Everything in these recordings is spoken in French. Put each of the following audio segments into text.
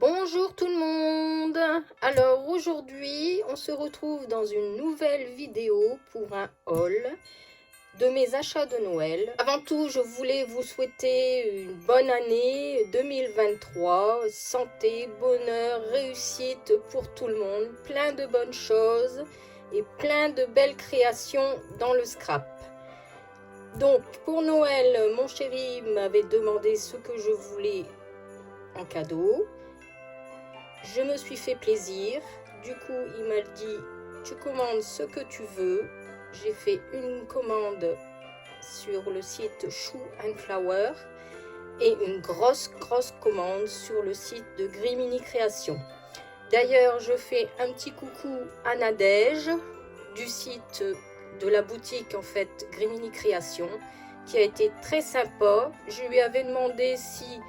Bonjour tout le monde. Alors aujourd'hui on se retrouve dans une nouvelle vidéo pour un haul de mes achats de Noël. Avant tout, je voulais vous souhaiter une bonne année 2023, santé, bonheur, réussite pour tout le monde, plein de bonnes choses et plein de belles créations dans le scrap. Donc pour Noël, mon chéri m'avait demandé ce que je voulais en cadeau. Je me suis fait plaisir, du coup il m'a dit tu commandes ce que tu veux. J'ai fait une commande sur le site Shoe and Flower et une grosse commande sur le site de Grimini Création. D'ailleurs je fais un petit coucou à Nadège du site de la boutique en fait Grimini Création qui a été très sympa. Je lui avais demandé si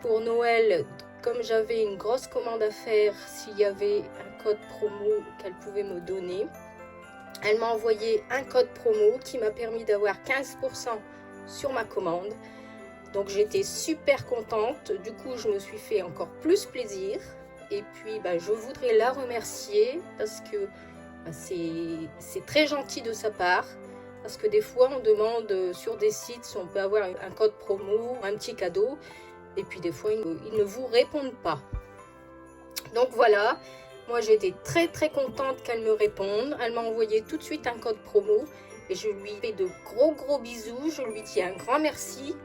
pour Noël, comme j'avais une grosse commande à faire, s'il y avait un code promo qu'elle pouvait me donner. Elle m'a envoyé un code promo qui m'a permis d'avoir 15% sur ma commande. Donc j'étais super contente. Du coup, je me suis fait encore plus plaisir. Et puis, je voudrais la remercier parce que c'est très gentil de sa part. Parce que des fois, on demande sur des sites si on peut avoir un code promo, un petit cadeau. Et puis des fois ils ne vous répondent pas. Donc voilà, moi j'ai été très contente qu'elle me réponde. Elle m'a envoyé tout de suite un code promo et je lui fais de gros bisous. Je lui dis un grand merci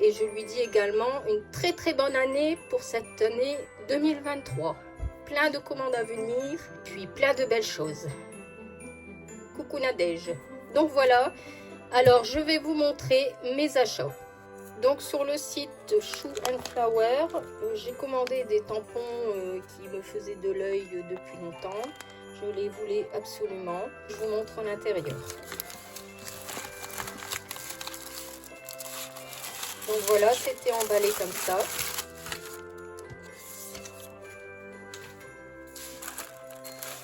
et je lui dis également une très bonne année pour cette année 2023. Plein de commandes à venir, puis plein de belles choses. Coucou Nadège. Donc voilà, alors je vais vous montrer mes achats. Donc sur le site Shoe and Flower, j'ai commandé des tampons qui me faisaient de l'œil depuis longtemps. Je les voulais absolument. Je vous montre l'intérieur. Donc voilà, c'était emballé comme ça.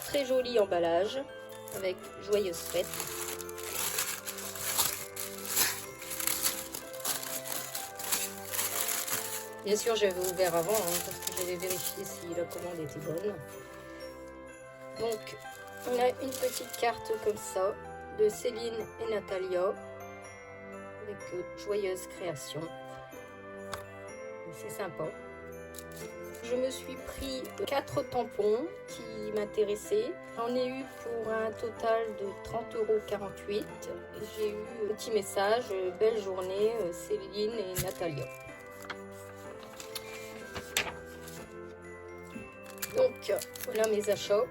Très joli emballage avec joyeuse fête. Bien sûr, j'avais ouvert avant parce que j'avais vérifié si la commande était bonne. Donc, on a une petite carte comme ça de Céline et Natalia avec joyeuse création. C'est sympa. Je me suis pris 4 tampons qui m'intéressaient. J'en ai eu pour un total de 30,48 €. J'ai eu un petit message, belle journée Céline et Natalia. Donc voilà mes achats.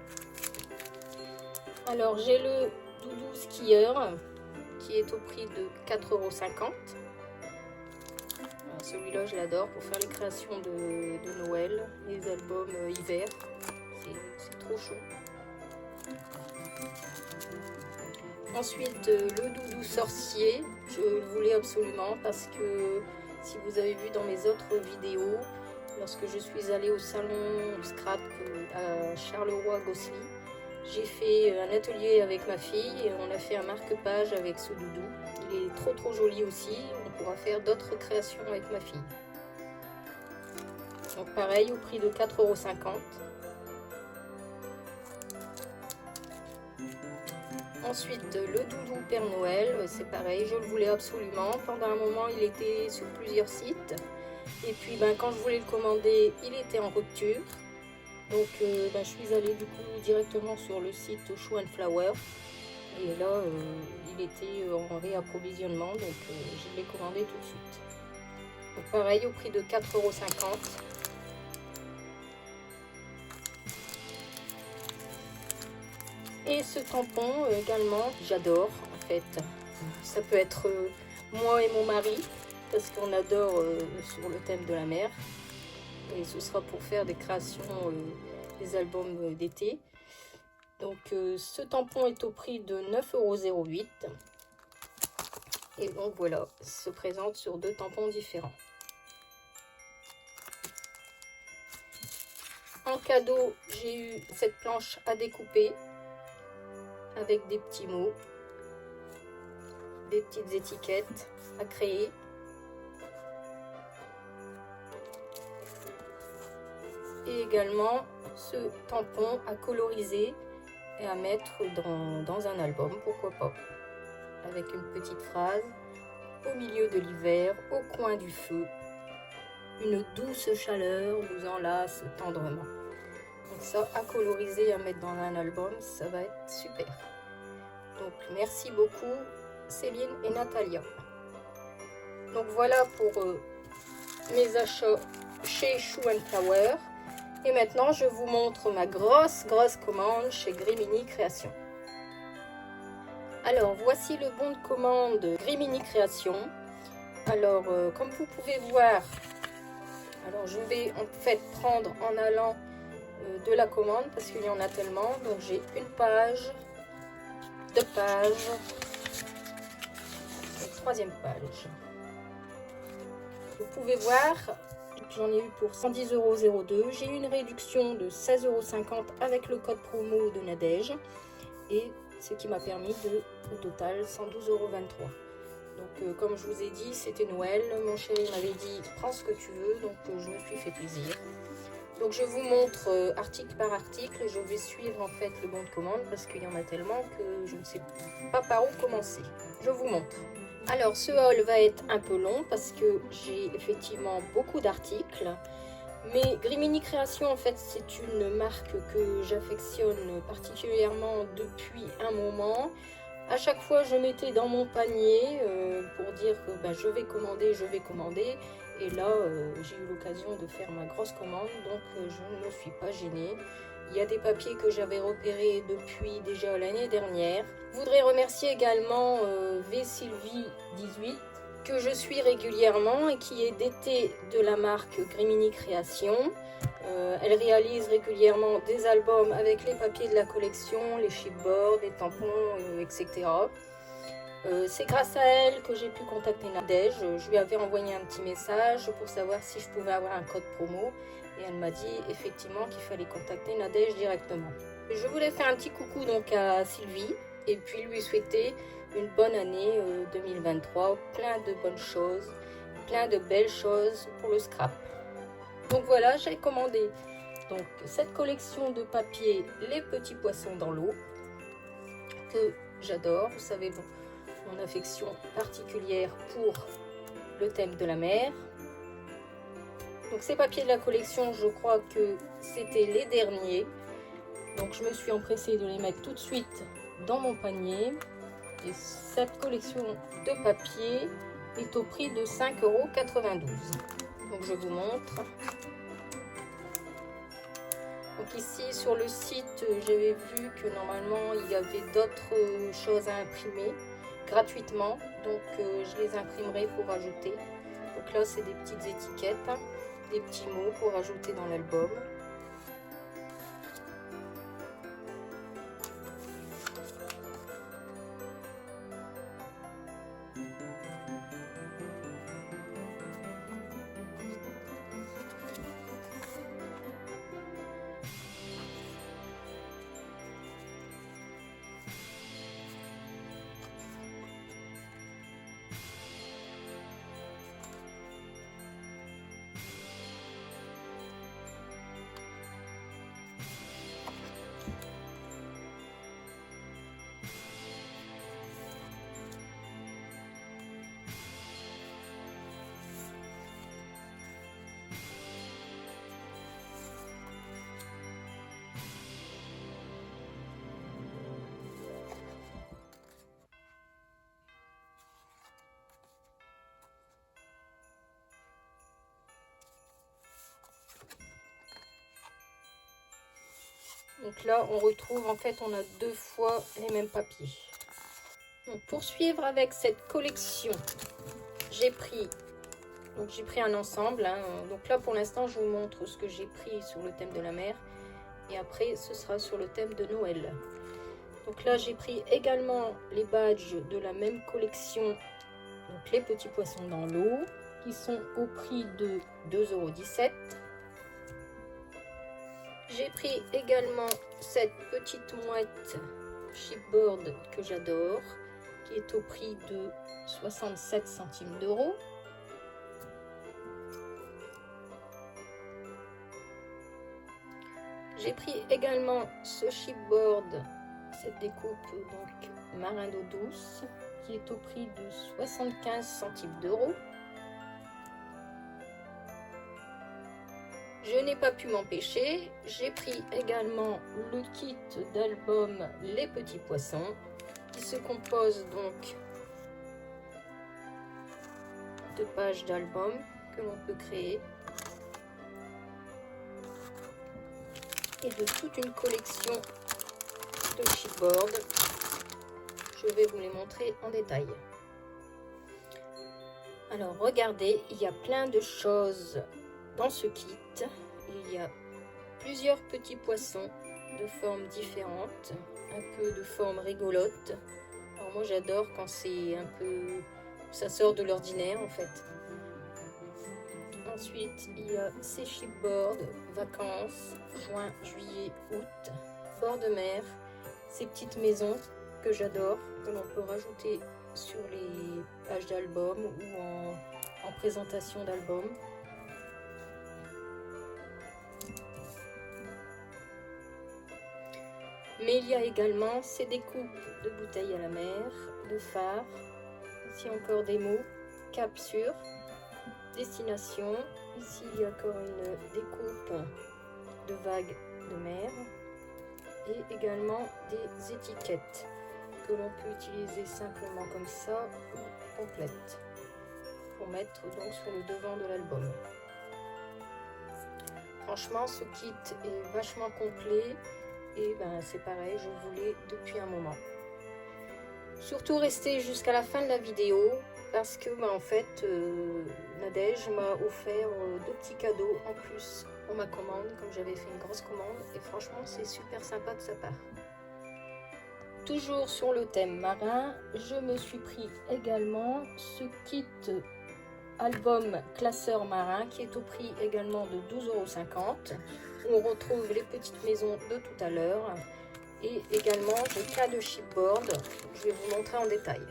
Alors j'ai le doudou skieur qui est au prix de 4,50 €. Celui-là je l'adore pour faire les créations de Noël, les albums hiver. C'est trop chaud. Ensuite le doudou sorcier, je le voulais absolument parce que si vous avez vu dans mes autres vidéos, lorsque je suis allée au salon scrap à Charleroi-Gossely, j'ai fait un atelier avec ma fille et on a fait un marque-page avec ce doudou. Il est trop joli aussi, on pourra faire d'autres créations avec ma fille. Donc pareil, au prix de 4,50 €. Ensuite, le doudou Père Noël, c'est pareil, je le voulais absolument. Pendant un moment, il était sur plusieurs sites. Et puis quand je voulais le commander, il était en rupture. Donc je suis allée du coup directement sur le site Shoe and Flower. Et là, il était en réapprovisionnement, donc je l'ai commandé tout de suite. Donc pareil, au prix de 4,50 €. Et ce tampon également, j'adore en fait. Ça peut être moi et mon mari, parce qu'on adore sur le thème de la mer. Et ce sera pour faire des créations, des albums d'été. Donc ce tampon est au prix de 9,08 €. Et donc voilà, se présente sur 2 tampons différents. En cadeau, j'ai eu cette planche à découper avec des petits mots, des petites étiquettes à créer. et également ce tampon à coloriser et à mettre dans un album, pourquoi pas, avec une petite phrase: au milieu de l'hiver, au coin du feu, une douce chaleur nous enlace tendrement. Donc ça, à coloriser et à mettre dans un album, ça va être super. Donc merci beaucoup Céline et Natalia. Donc voilà pour mes achats chez Shoe & Flower. Et maintenant, je vous montre ma grosse commande chez Grimini Création. Alors, voici le bon de commande Grimini Création. Alors, comme vous pouvez voir, alors je vais en fait prendre en allant de la commande parce qu'il y en a tellement. Donc, j'ai une page, 2 pages, et 3e page. Vous pouvez voir, j'en ai eu pour 110,02 €. J'ai eu une réduction de 16,50 € avec le code promo de Nadège. Et ce qui m'a permis au total 112,23 €. Donc comme je vous ai dit, c'était Noël. Mon chéri m'avait dit prends ce que tu veux, donc je me suis fait plaisir. Donc je vous montre article par article. Je vais suivre en fait le bon de commande parce qu'il y en a tellement que je ne sais pas par où commencer. Je vous montre. Alors ce haul va être un peu long parce que j'ai effectivement beaucoup d'articles. Mais Grimini Création, en fait, c'est une marque que j'affectionne particulièrement depuis un moment. À chaque fois, je mettais dans mon panier pour dire que je vais commander. Et là, j'ai eu l'occasion de faire ma grosse commande, donc je ne me suis pas gênée. Il y a des papiers que j'avais repérés depuis déjà l'année dernière. Je voudrais remercier également VSylvie18, que je suis régulièrement et qui est d'été de la marque Grimini Création. Elle réalise régulièrement des albums avec les papiers de la collection, les chipboards, les tampons, etc. C'est grâce à elle que j'ai pu contacter Nadège. Je lui avais envoyé un petit message pour savoir si je pouvais avoir un code promo et elle m'a dit effectivement qu'il fallait contacter Nadège directement. Je voulais faire un petit coucou donc à Sylvie et puis lui souhaiter une bonne année 2023, plein de bonnes choses, plein de belles choses pour le scrap. Donc voilà, j'ai commandé donc cette collection de papier Les Petits Poissons dans l'eau que j'adore. Vous savez, mon affection particulière pour le thème de la mer. Donc ces papiers de la collection, je crois que c'était les derniers. Donc je me suis empressée de les mettre tout de suite dans mon panier. Et cette collection de papier est au prix de 5,92 €. Donc je vous montre. Donc ici sur le site, j'avais vu que normalement il y avait d'autres choses à imprimer gratuitement. Donc je les imprimerai pour ajouter. Donc là c'est des petites étiquettes, des petits mots pour ajouter dans l'album. Donc là, on retrouve, en fait, on a 2 fois les mêmes papiers. Donc, pour suivre avec cette collection, j'ai pris un ensemble. Donc là, pour l'instant, je vous montre ce que j'ai pris sur le thème de la mer. Et après, ce sera sur le thème de Noël. Donc là, j'ai pris également les badges de la même collection. Donc les petits poissons dans l'eau, qui sont au prix de 2,17 €. J'ai pris également cette petite mouette chipboard que j'adore, qui est au prix de 67 centimes d'euros. J'ai pris également ce chipboard, cette découpe donc marin d'eau douce, qui est au prix de 75 centimes d'euros. Je n'ai pas pu m'empêcher, j'ai pris également le kit d'album Les Petits Poissons, qui se compose donc de pages d'album que l'on peut créer et de toute une collection de chipboard. Je vais vous les montrer en détail. Alors regardez, il y a plein de choses dans ce kit. Il y a plusieurs petits poissons de formes différentes, un peu de formes rigolotes. Alors moi j'adore quand c'est un peu, ça sort de l'ordinaire en fait. Ensuite il y a ces chipboards, vacances, juin, juillet, août, bord de mer, ces petites maisons que j'adore, que l'on peut rajouter sur les pages d'album ou en présentation d'album. Mais il y a également ces découpes de bouteilles à la mer, de phares, ici encore des mots, cap sur, destination, ici il y a encore une découpe de vagues de mer et également des étiquettes que l'on peut utiliser simplement comme ça ou complètes pour mettre donc sur le devant de l'album. Franchement ce kit est vachement complet. Et ben c'est pareil, je voulais depuis un moment. Surtout restez jusqu'à la fin de la vidéo parce que en fait Nadège m'a offert 2 petits cadeaux en plus pour ma commande, comme j'avais fait une grosse commande, et franchement c'est super sympa de sa part. Toujours sur le thème marin, je me suis pris également ce kit album classeur marin qui est au prix également de 12,50 €. On retrouve les petites maisons de tout à l'heure et également j'ai plein de chipboard, je vais vous montrer en détail.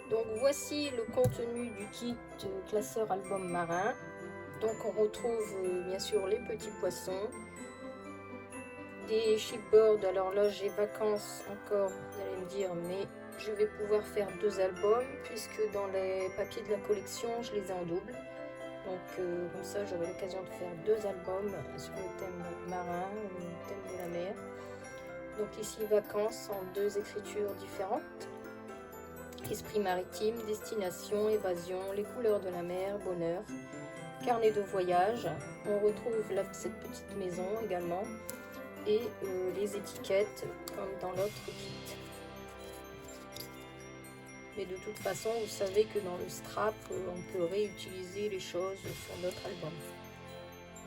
Donc voici le contenu du kit classeur album marin. Donc on retrouve bien sûr les petits poissons, des chipboards. Alors là j'ai vacances encore, vous allez me dire, mais je vais pouvoir faire 2 albums puisque dans les papiers de la collection je les ai en double. Donc comme ça j'aurai l'occasion de faire 2 albums sur le thème marin, le thème de la mer. Donc ici vacances en 2 écritures différentes. Esprit maritime, destination, évasion, les couleurs de la mer, bonheur, carnet de voyage. On retrouve cette petite maison également et les étiquettes comme dans l'autre kit. Mais de toute façon, vous savez que dans le strap, on peut réutiliser les choses sur notre album.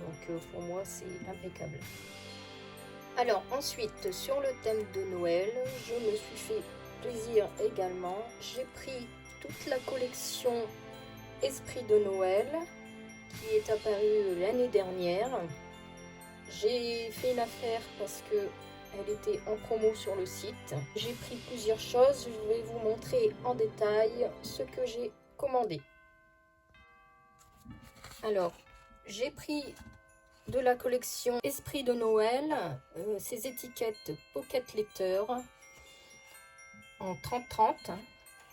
Donc pour moi, c'est impeccable. Alors ensuite, sur le thème de Noël, je me suis fait plaisir également. J'ai pris toute la collection Esprit de Noël qui est apparue l'année dernière. J'ai fait une affaire parce que elle était en promo sur le site. J'ai pris plusieurs choses, je vais vous montrer en détail ce que j'ai commandé. Alors, j'ai pris de la collection Esprit de Noël, ces étiquettes Pocket Letter en 30-30,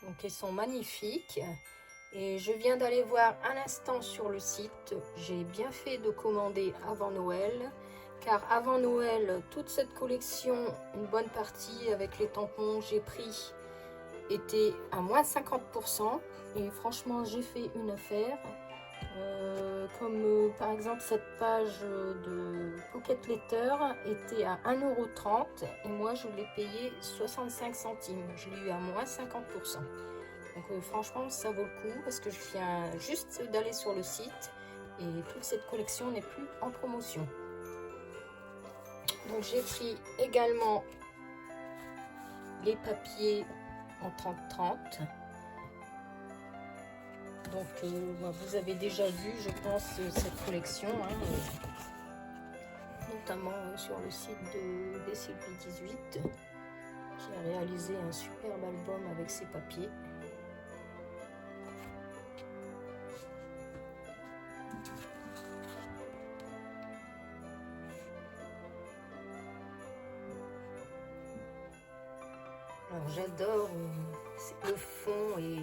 donc elles sont magnifiques. Et je viens d'aller voir à l'instant sur le site, j'ai bien fait de commander avant Noël. Car avant Noël, toute cette collection, une bonne partie avec les tampons que j'ai pris, était à moins 50%. Et franchement, j'ai fait une affaire. Comme par exemple, cette page de Pocket Letter était à 1,30 € et moi, je l'ai payé 65 centimes. Je l'ai eu à moins 50%. Donc franchement, ça vaut le coup parce que je viens juste d'aller sur le site et toute cette collection n'est plus en promotion. Donc j'ai pris également les papiers en 30-30. Donc vous avez déjà vu, je pense, cette collection, notamment sur le site de BCP18 qui a réalisé un superbe album avec ses papiers. Alors j'adore, le fond et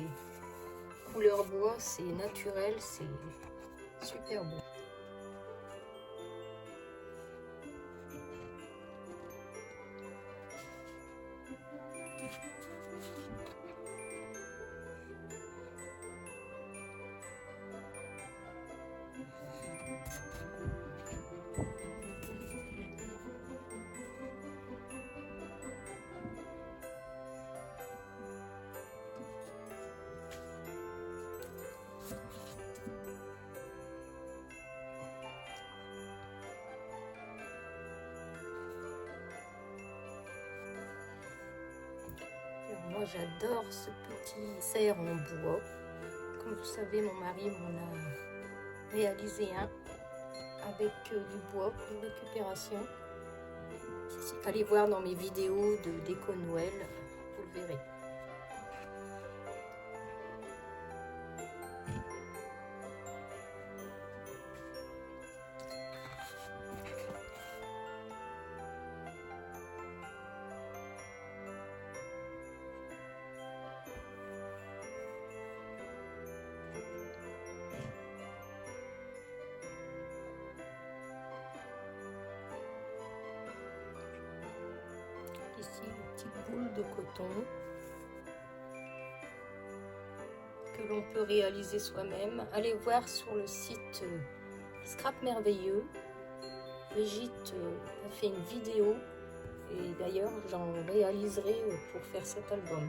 couleur bois, c'est naturel, c'est super beau. Moi j'adore ce petit cerf en bois. Comme vous savez, mon mari m'en a réalisé un avec du bois de récupération. Allez voir dans mes vidéos de déco Noël, vous le verrez. Ici, une petite boule de coton que l'on peut réaliser soi-même. Allez voir sur le site Scrap Merveilleux. Brigitte a fait une vidéo et d'ailleurs j'en réaliserai pour faire cet album.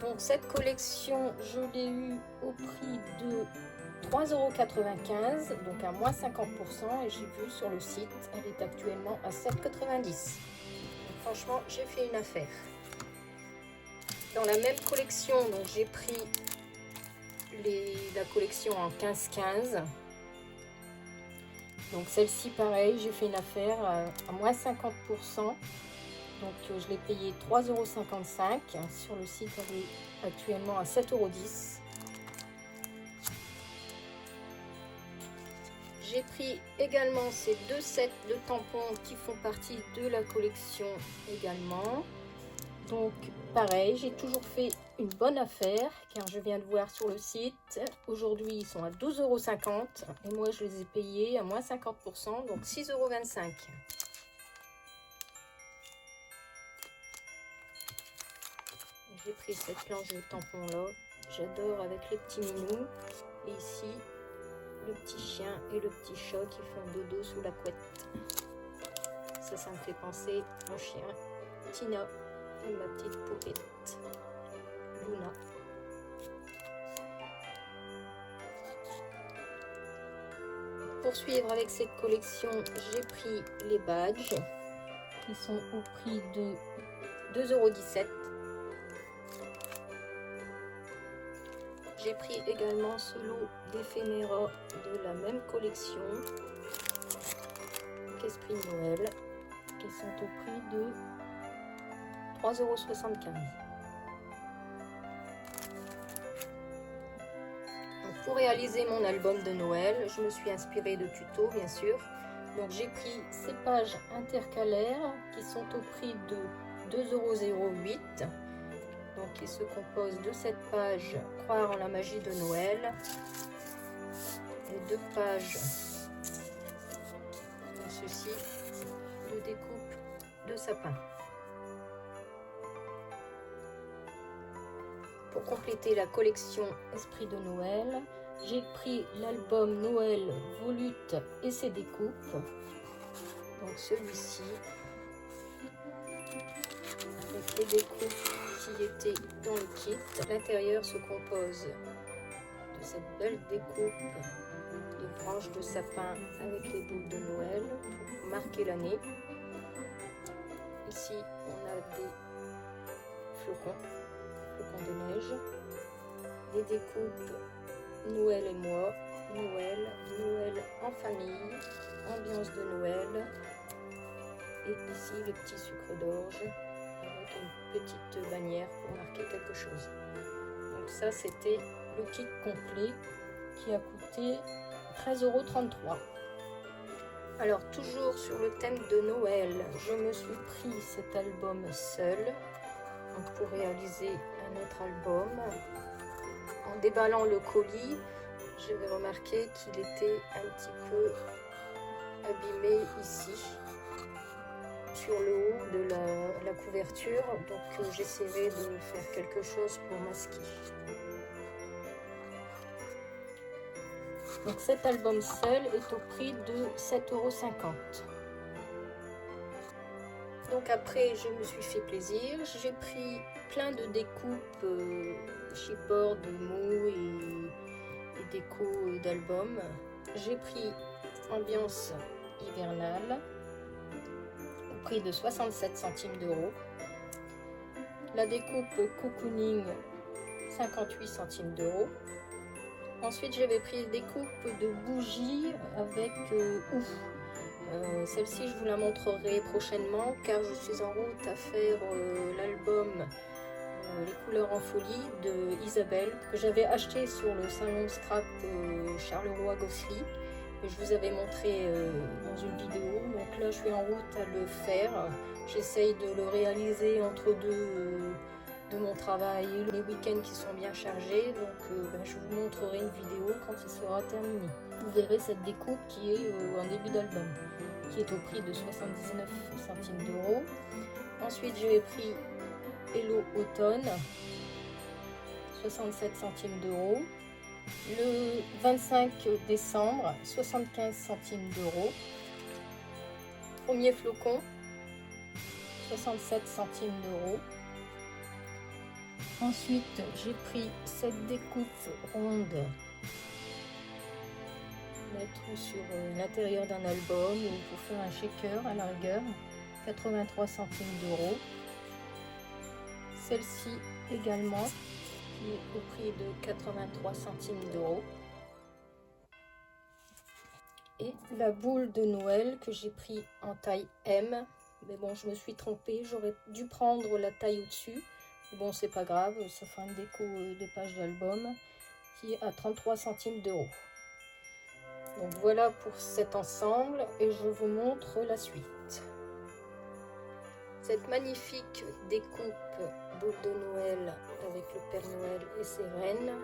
Donc cette collection, je l'ai eue au prix de 3,95 €, donc à moins 50%, et j'ai vu sur le site, elle est actuellement à 7,90 €. Franchement, j'ai fait une affaire. Dans la même collection, donc j'ai pris la collection en 15-15. Donc celle-ci, pareil, j'ai fait une affaire à moins 50%. Donc je l'ai payé 3,55 €. Sur le site, elle est actuellement à 7,10 €. J'ai pris également ces deux sets de tampons qui font partie de la collection également. Donc pareil, j'ai toujours fait une bonne affaire car je viens de voir sur le site. Aujourd'hui, ils sont à 12,50 € et moi je les ai payés à moins 50%, donc 6,25 €. J'ai pris cette planche de tampons là, j'adore avec les petits minous. Et ici, le petit chien et le petit chat qui font dodo sous la couette. Ça me fait penser mon chien Tina et ma petite poupette Luna. Pour poursuivre avec cette collection, j'ai pris les badges qui sont au prix de 2,17 €. J'ai pris également ce lot d'éphéméras de la même collection qu'Esprit de Noël, qui sont au prix de 3,75 €. Pour réaliser mon album de Noël, je me suis inspirée de tutos, bien sûr. Donc j'ai pris ces pages intercalaires qui sont au prix de 2,08 €. Donc il se compose de cette page Croire en la magie de Noël et deux pages comme ceci de découpe de sapin. Pour compléter la collection Esprit de Noël, j'ai pris l'album Noël Volute et ses découpes. Donc celui-ci, avec les découpes qui étaient dans le kit. L'intérieur se compose de cette belle découpe les branches de sapin avec les boules de Noël pour marquer l'année. Ici, on a des flocons de neige, des découpes Noël et moi, Noël en famille, ambiance de Noël, et ici le petit sucre d'orge avec une petite bannière pour marquer quelque chose. Donc ça, c'était le kit complet qui a coûté 13,33 €. Alors toujours sur le thème de Noël, je me suis pris cet album seul, donc pour réaliser un autre album. En déballant le colis, j'avais remarqué qu'il était un petit peu abîmé ici, sur le haut de la couverture, donc j'essaierai de faire quelque chose pour masquer. Donc cet album seul est au prix de 7,50 €. Donc après, je me suis fait plaisir, j'ai pris plein de découpes chipboard, mou et déco d'albums. J'ai pris ambiance hivernale au prix de 67 centimes d'euros. La découpe cocooning 58 centimes d'euros. Ensuite, j'avais pris des coupes de bougies avec ouf. Celle-ci, je vous la montrerai prochainement car je suis en route à faire l'album Les couleurs en folie de Isabelle que j'avais acheté sur le salon scrap Charleroi-Gossely. Et je vous avais montré dans une vidéo. Donc là, je suis en route à le faire. J'essaye de le réaliser entre deux de mon travail, les week-ends qui sont bien chargés, donc je vous montrerai une vidéo quand il sera terminé. Vous verrez cette découpe qui est en début d'album, qui est au prix de 79 centimes d'euros. Ensuite j'ai pris Hello Automne, 67 centimes d'euros. Le 25 décembre, 75 centimes d'euros. Premier flocon, 67 centimes d'euros. Ensuite, j'ai pris cette découpe ronde, mettre sur l'intérieur d'un album ou pour faire un shaker à la rigueur, 83 centimes d'euros. Celle-ci également, qui est au prix de 83 centimes d'euros. Et la boule de Noël que j'ai pris en taille M, mais bon, je me suis trompée, j'aurais dû prendre la taille au-dessus. Bon, c'est pas grave, ça fera une déco de page d'album qui est à 33 centimes d'euros. Donc voilà pour cet ensemble et je vous montre la suite. Cette magnifique découpe boule de Noël avec le Père Noël et ses reines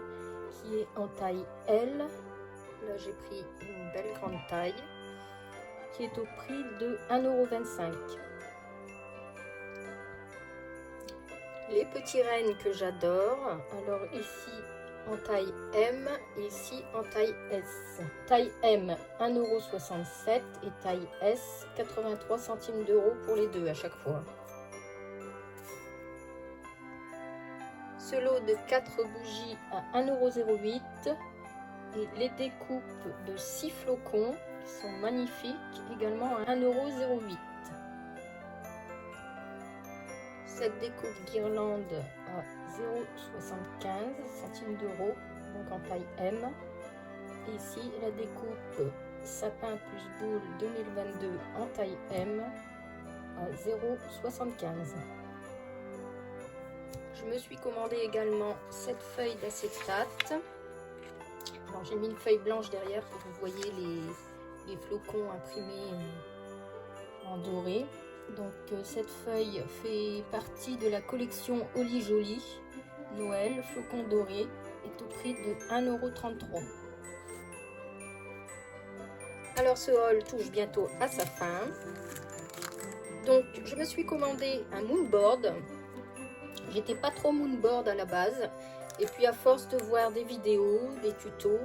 qui est en taille L. Là j'ai pris une belle grande taille qui est au prix de 1,25 €. Les petits rennes que j'adore, alors ici en taille M et ici en taille S. Taille M 1,67 € et taille S 83 centimes d'euros pour les deux à chaque fois. Ce lot de 4 bougies à 1,08 € et les découpes de 6 flocons qui sont magnifiques également à 1,08 €. Cette découpe guirlande à 0,75 centimes d'euros, donc en taille M. Et ici, la découpe sapin plus boule 2022 en taille M à 0,75. Je me suis commandé également cette feuille d'acétate. Alors j'ai mis une feuille blanche derrière pour que vous voyez les flocons imprimés en doré. Donc cette feuille fait partie de la collection Oli Joli Noël flocon doré, est au prix de 1,33 €. Alors ce haul touche bientôt à sa fin. Donc je me suis commandé un moonboard. J'étais pas trop moonboard à la base. Et puis à force de voir des vidéos, des tutos,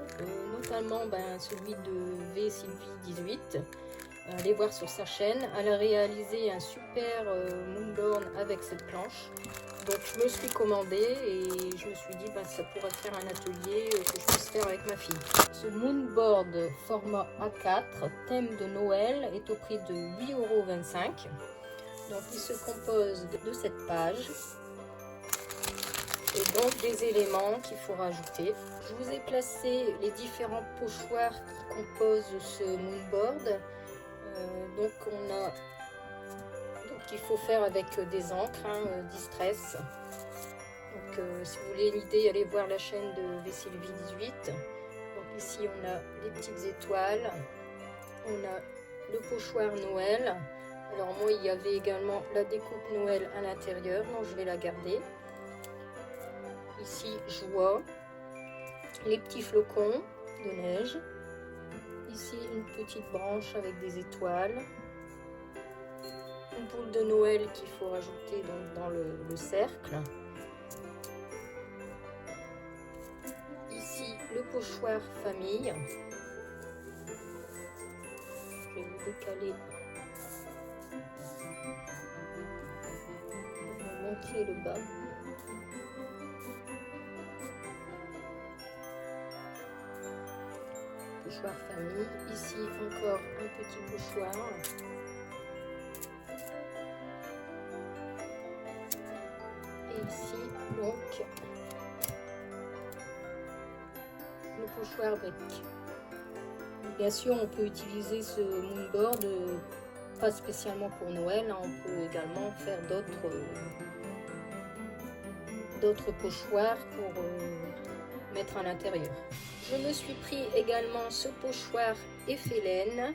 notamment celui de V Sylvie 18, allez voir sur sa chaîne, elle a réalisé un super moonboard avec cette planche. Donc je me suis commandé et je me suis dit bah, ça pourrait faire un atelier que je puisse faire avec ma fille. Ce moonboard format A4 thème de Noël est au prix de 8,25 €. Donc il se compose de cette page et donc des éléments qu'il faut rajouter. Je vous ai placé les différents pochoirs qui composent ce moonboard. Donc il faut faire avec des encres, Distress. Donc si vous voulez une idée, allez voir la chaîne de V-Sylvie18. Donc ici on a les petites étoiles, on a le pochoir Noël. Alors moi il y avait également la découpe Noël à l'intérieur, donc je vais la garder. Ici joie, les petits flocons de neige. Ici une petite branche avec des étoiles. Une boule de Noël qu'il faut rajouter donc dans le cercle. Ici le pochoir famille. Je vais vous décaler pour vous montrer le bas. Pochoir famille. Ici encore un petit pochoir. Et ici donc le pochoir brique. Bien sûr on peut utiliser ce moonboard pas spécialement pour Noël, on peut également faire d'autres pochoirs pour mettre à l'intérieur. Je me suis pris également ce pochoir Effélène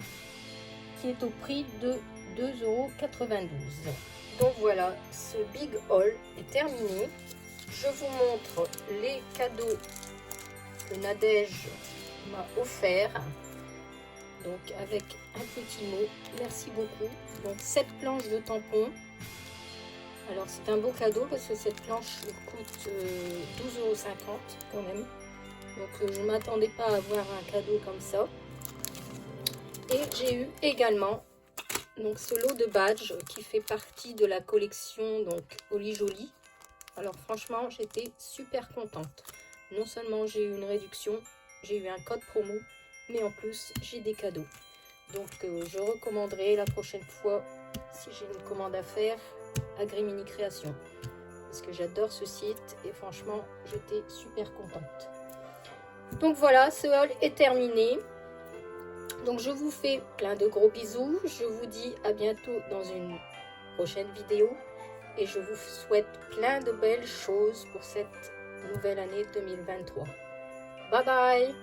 qui est au prix de 2,92 €. Donc voilà, ce big haul est terminé. Je vous montre les cadeaux que Nadège m'a offert. Donc avec un petit mot, merci beaucoup. Donc cette planche de tampon. Alors c'est un beau cadeau parce que cette planche coûte 12,50 € quand même. Donc je ne m'attendais pas à avoir un cadeau comme ça. Et j'ai eu également donc ce lot de badges qui fait partie de la collection donc Oli Joli. Alors franchement j'étais super contente. Non seulement j'ai eu une réduction, j'ai eu un code promo, mais en plus j'ai des cadeaux. Donc je recommanderai la prochaine fois si j'ai une commande à faire à Grimini Création. Parce que j'adore ce site et franchement j'étais super contente. Donc voilà, ce haul est terminé. Donc je vous fais plein de gros bisous. Je vous dis à bientôt dans une prochaine vidéo. Et je vous souhaite plein de belles choses pour cette nouvelle année 2023. Bye bye!